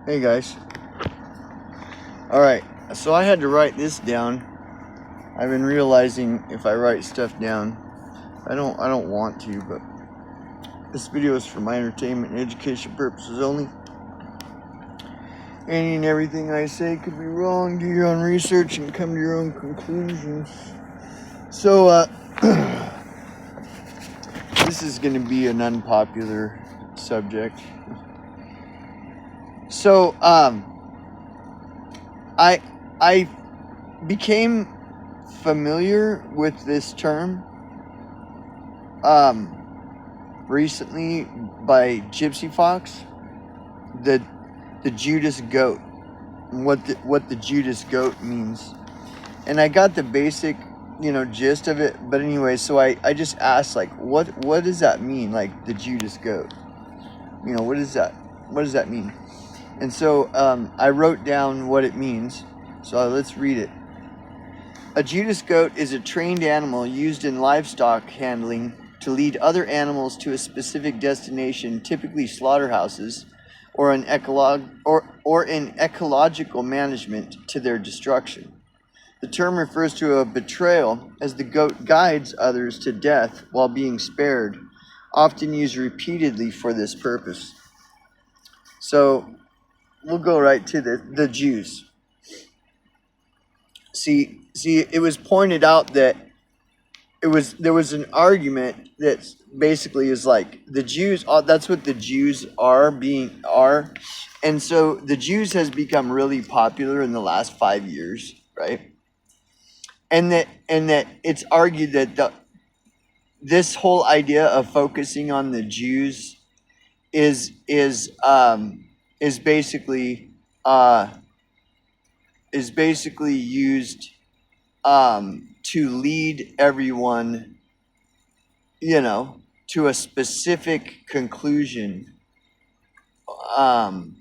Hey guys. Alright, so I had to write this down. I've been realizing if I write stuff down, I don't want to, but this video is for my entertainment and education purposes only. Any and everything I say could be wrong. Do your own research and come to your own conclusions. So, this is going to be an unpopular subject. So, I became familiar with this term recently by Gypsy Fox, the Judas goat, and what the Judas goat means. And I got the basic, gist of it. But anyway, so I just asked, like, what does that mean? Like, the Judas goat, what is that? What does that mean? And so I wrote down what it means. So let's read it. A Judas goat is a trained animal used in livestock handling to lead other animals to a specific destination, typically slaughterhouses, or in ecological management to their destruction. The term refers to a betrayal, as the goat guides others to death while being spared, often used repeatedly for this purpose. So we'll go right to the Jews. See, it was pointed out that there was an argument that basically is like the Jews. That's what the Jews are. And so the Jews has become really popular in the last 5 years, right? And that it's argued that this whole idea of focusing on the Jews is basically used to lead everyone, to a specific conclusion, to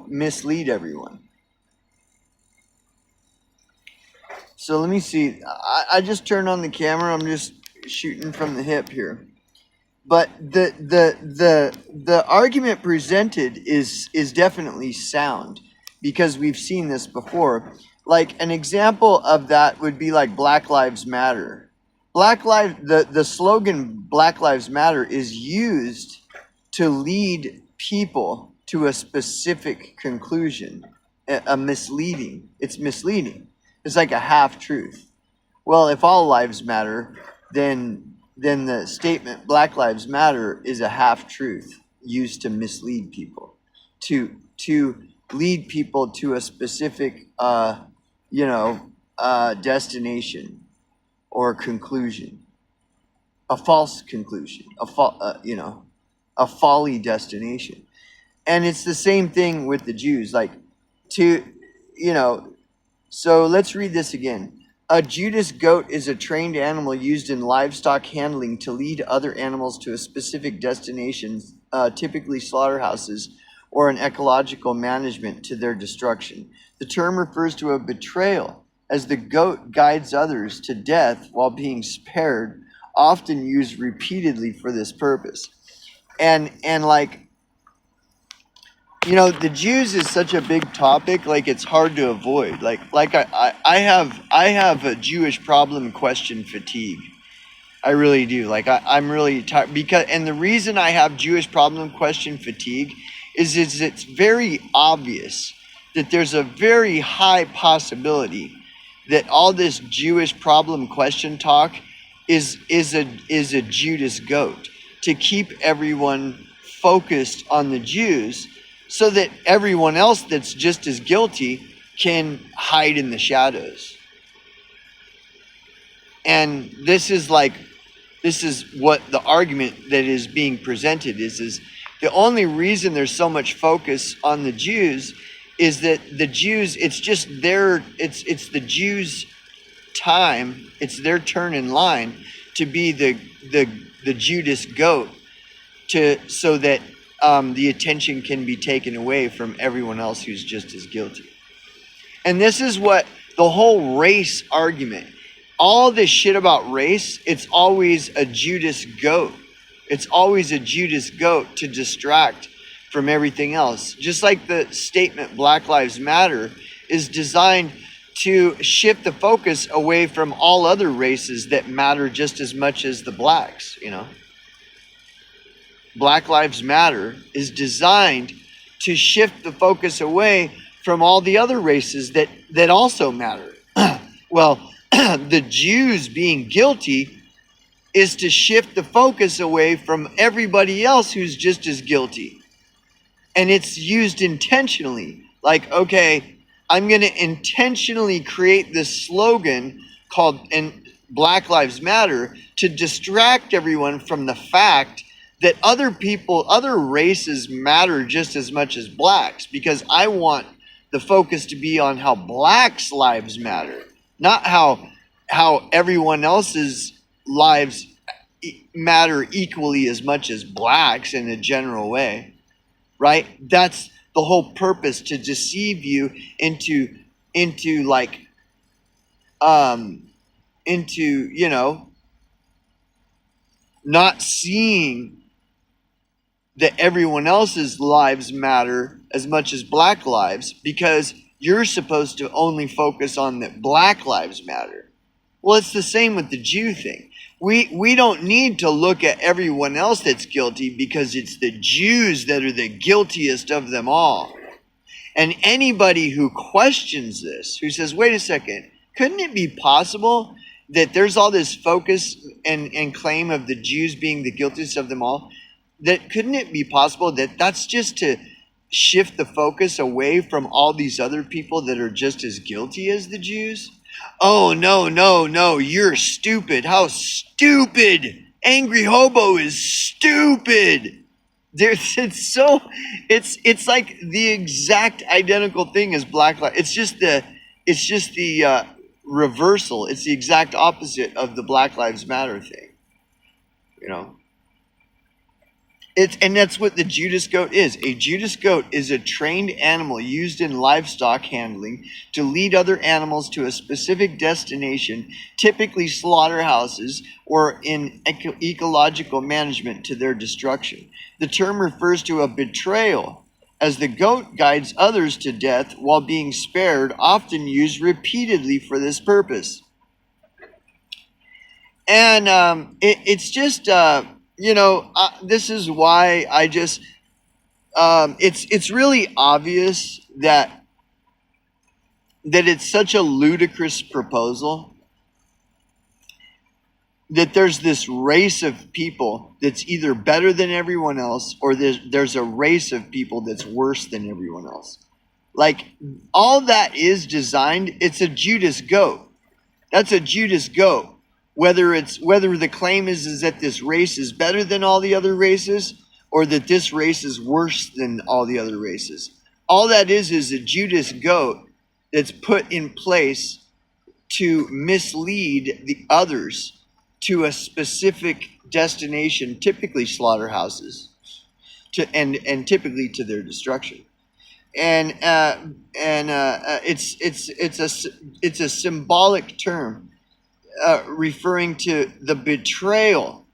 mislead everyone. So let me see. I just turned on the camera. I'm just shooting from the hip here. But the argument presented is definitely sound, because we've seen this before. Like, an example of that would be like Black Lives Matter. The slogan Black Lives Matter is used to lead people to a specific conclusion. It's misleading. It's like a half-truth. Well, if all lives matter, then the statement Black Lives Matter is a half-truth used to mislead people, to lead people to a specific destination or conclusion, a false conclusion, a folly destination. And it's the same thing with the Jews. So let's read this again. A Judas goat is a trained animal used in livestock handling to lead other animals to a specific destination, typically slaughterhouses, or an ecological management to their destruction. The term refers to a betrayal, as the goat guides others to death while being spared, often used repeatedly for this purpose. And the Jews is such a big topic, like it's hard to avoid. I have a Jewish problem question fatigue. I really do. I'm really tired, and the reason I have Jewish problem question fatigue is it's very obvious that there's a very high possibility that all this Jewish problem question talk is a Judas goat to keep everyone focused on the Jews, so that everyone else that's just as guilty can hide in the shadows. And this is what the argument that is being presented is the only reason there's so much focus on the Jews is that the Jews, it's the Jews' time, it's their turn in line to be the Judas goat, so that the attention can be taken away from everyone else who's just as guilty. And this is what the whole race argument, all this shit about race, it's always a Judas goat. It's always a Judas goat to distract from everything else. Just like the statement Black Lives Matter is designed to shift the focus away from all other races that matter just as much as the blacks, you know. Black Lives Matter is designed to shift the focus away from all the other races that also matter. Well, the Jews being guilty is to shift the focus away from everybody else who's just as guilty. And it's used intentionally. Like, okay, I'm going to intentionally create this slogan called Black Lives Matter to distract everyone from the fact that other people, other races matter just as much as blacks, because I want the focus to be on how blacks' lives matter, not how everyone else's lives matter equally as much as blacks in a general way, right? That's the whole purpose, to deceive you into you know, not seeing that everyone else's lives matter as much as black lives, because you're supposed to only focus on that black lives matter. Well, it's the same with the Jew thing. We don't need to look at everyone else that's guilty, because it's the Jews that are the guiltiest of them all. And anybody who questions this, who says, wait a second, couldn't it be possible that there's all this focus and claim of the Jews being the guiltiest of them all? That couldn't it be possible that that's just to shift the focus away from all these other people that are just as guilty as the Jews? Oh, no, you're stupid. How stupid! Angry Hobo is stupid. It's like the exact identical thing as Black Lives. It's just the reversal. It's the exact opposite of the Black Lives Matter thing. You know. And that's what the Judas goat is. A Judas goat is a trained animal used in livestock handling to lead other animals to a specific destination, typically slaughterhouses, or in ecological management to their destruction. The term refers to a betrayal, as the goat guides others to death while being spared, often used repeatedly for this purpose. And it's just... this is why I just, it's really obvious that it's such a ludicrous proposal, that there's this race of people that's either better than everyone else, or there's a race of people that's worse than everyone else. Like, all that is designed, it's a Judas goat. That's a Judas goat. Whether the claim is that this race is better than all the other races, or that this race is worse than all the other races. All that is a Judas goat that's put in place to mislead the others to a specific destination, typically slaughterhouses, and typically to their destruction. And it's a symbolic term. Referring to the betrayal,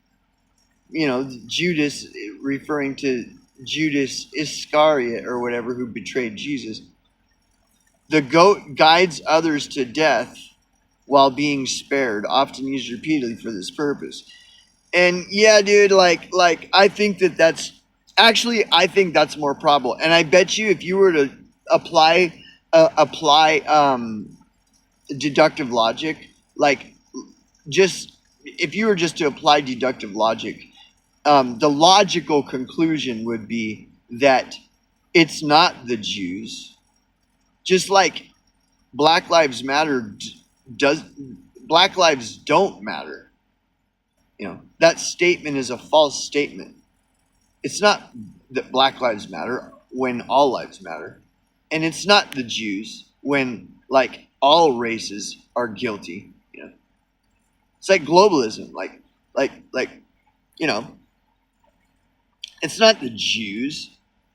Judas, referring to Judas Iscariot or whatever, who betrayed Jesus. The goat guides others to death while being spared, often used repeatedly for this purpose. And yeah, dude, like I think that's more probable. And I bet you if you were to apply deductive logic, like, just if you were just to apply deductive logic, the logical conclusion would be that it's not the Jews. Just like Black Lives Matter Black lives don't matter. That statement is a false statement. It's not that Black Lives Matter when all lives matter, and it's not the Jews when all races are guilty. It's like globalism, it's not the Jews.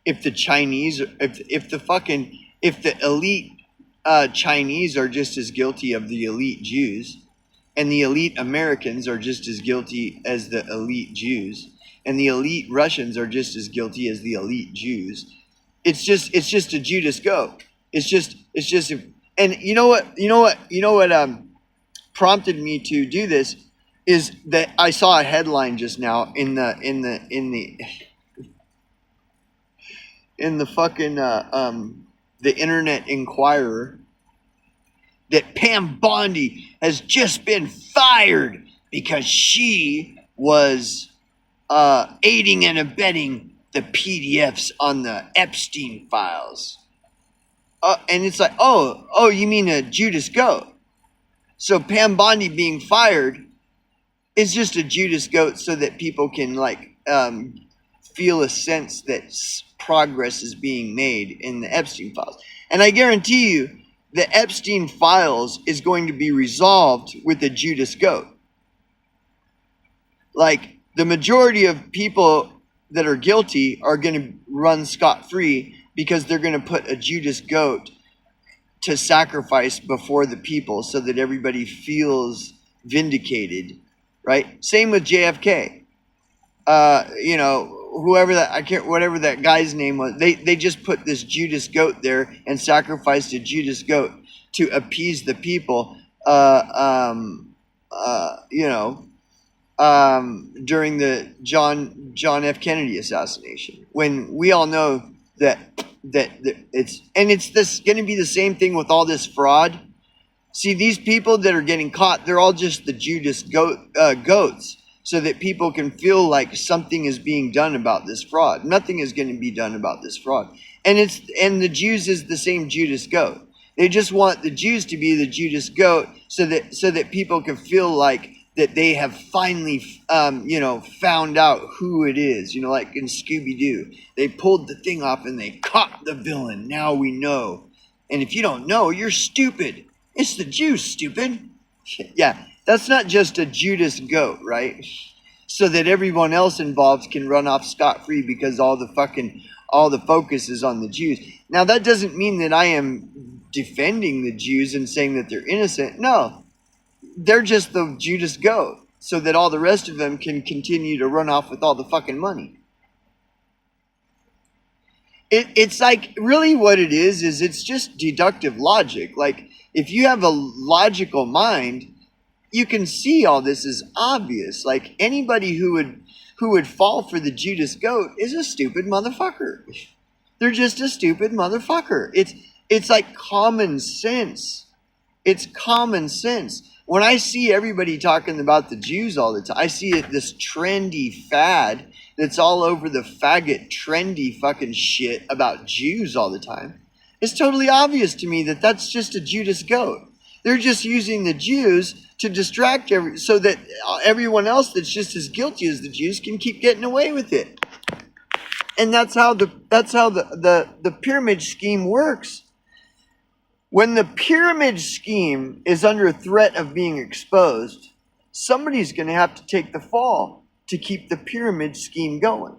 If the Chinese, if the elite Chinese are just as guilty of the elite Jews, and the elite Americans are just as guilty as the elite Jews, and the elite Russians are just as guilty as the elite Jews. It's just a Judas goat. It's just, and you know what prompted me to do this is that I saw a headline just now in the fucking the Internet Inquirer that Pam Bondi has just been fired because she was aiding and abetting the PDFs on the Epstein files. And it's like, oh, you mean a Judas goat? So Pam Bondi being fired is just a Judas goat so that people can feel a sense that progress is being made in the Epstein files. And I guarantee you, the Epstein files is going to be resolved with a Judas goat. Like, the majority of people that are guilty are going to run scot-free because they're going to put a Judas goat to sacrifice before the people so that everybody feels vindicated, right? Same with JFK. Whoever whatever that guy's name was, they just put this Judas goat there and sacrificed a Judas goat to appease the people, during the John F. Kennedy assassination, when we all know that it's going to be the same thing with all this fraud. See, these people that are getting caught, they're all just the Judas goats, so that people can feel like something is being done about this fraud. Nothing is going to be done about this fraud. And the Jews is the same Judas goat. They just want the Jews to be the Judas goat so that people can feel like that they have finally found out who it is. Like in Scooby-Doo. They pulled the thing off and they caught the villain. Now we know. And if you don't know, you're stupid. It's the Jews, stupid. Yeah. That's not just a Judas goat, right? So that everyone else involved can run off scot-free because all the focus is on the Jews. Now, that doesn't mean that I am defending the Jews and saying that they're innocent. No, they're just the Judas goat so that all the rest of them can continue to run off with all the fucking money. It's like, really what it is it's just deductive logic. Like, if you have a logical mind, you can see all this is obvious. Like, anybody who would fall for the Judas goat is a stupid motherfucker. They're just a stupid motherfucker. It's like common sense. It's common sense. When I see everybody talking about the Jews all the time, I see this trendy fad that's all over the faggot trendy fucking shit about Jews all the time. It's totally obvious to me that that's just a Judas goat. They're just using the Jews to distract so that everyone else that's just as guilty as the Jews can keep getting away with it. And that's how the pyramid scheme works. When the pyramid scheme is under threat of being exposed, somebody's going to have to take the fall to keep the pyramid scheme going.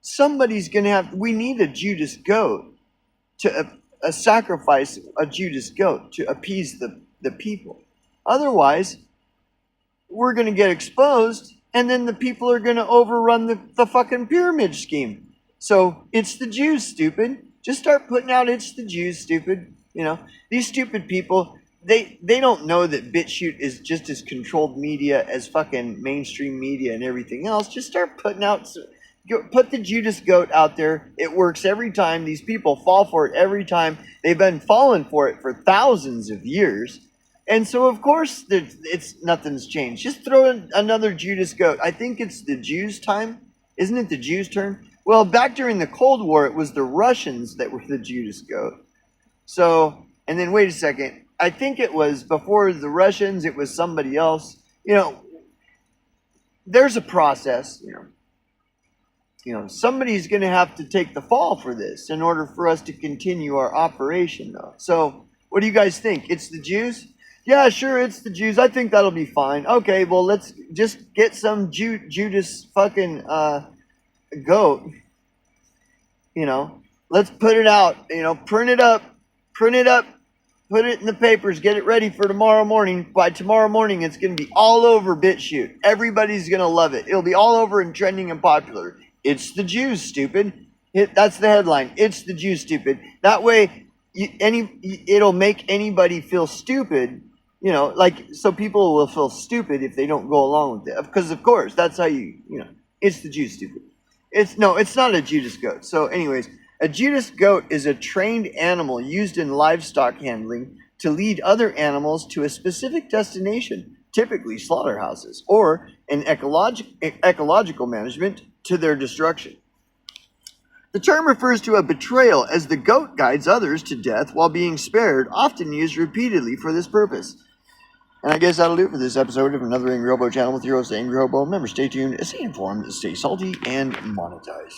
Somebody's going to have. We need a Judas goat to sacrifice a Judas goat to appease the people. Otherwise, we're going to get exposed, and then the people are going to overrun the fucking pyramid scheme. So, it's the Jews, stupid. Just start putting out, it's the Jews, stupid. These stupid people, they don't know that BitChute is just as controlled media as fucking mainstream media and everything else. Just start putting out... Put the Judas goat out there. It works every time. These people fall for it every time. They've been falling for it for thousands of years. And so, of course, nothing's changed. Just throw in another Judas goat. I think it's the Jews' time. Isn't it the Jews' turn? Well, back during the Cold War, it was the Russians that were the Judas goat. So, and then wait a second. I think it was before the Russians, it was somebody else. There's a process, somebody's going to have to take the fall for this in order for us to continue our operation, though. So, what do you guys think? It's the Jews? Yeah, sure, it's the Jews. I think that'll be fine. Okay, well, let's just get some Judas fucking goat. Let's put it out. Print it up. Put it in the papers. Get it ready for tomorrow morning. By tomorrow morning, it's going to be all over BitChute. Everybody's going to love it. It'll be all over and trending and popular. It's the Jews, stupid. That's the headline. It's the Jews, stupid. That way, it'll make anybody feel stupid. You know, like, so people will feel stupid if they don't go along with it. Because, of course, that's how it's the Jews, stupid. It's not a Judas goat. So, anyways, a Judas goat is a trained animal used in livestock handling to lead other animals to a specific destination, typically slaughterhouses, or an ecological management to their destruction. The term refers to a betrayal, as the goat guides others to death while being spared, often used repeatedly for this purpose. And I guess that'll do it for this episode of another Angry Hobo channel with your host, Angry Hobo. Remember, stay tuned, stay informed, stay salty, and monetize.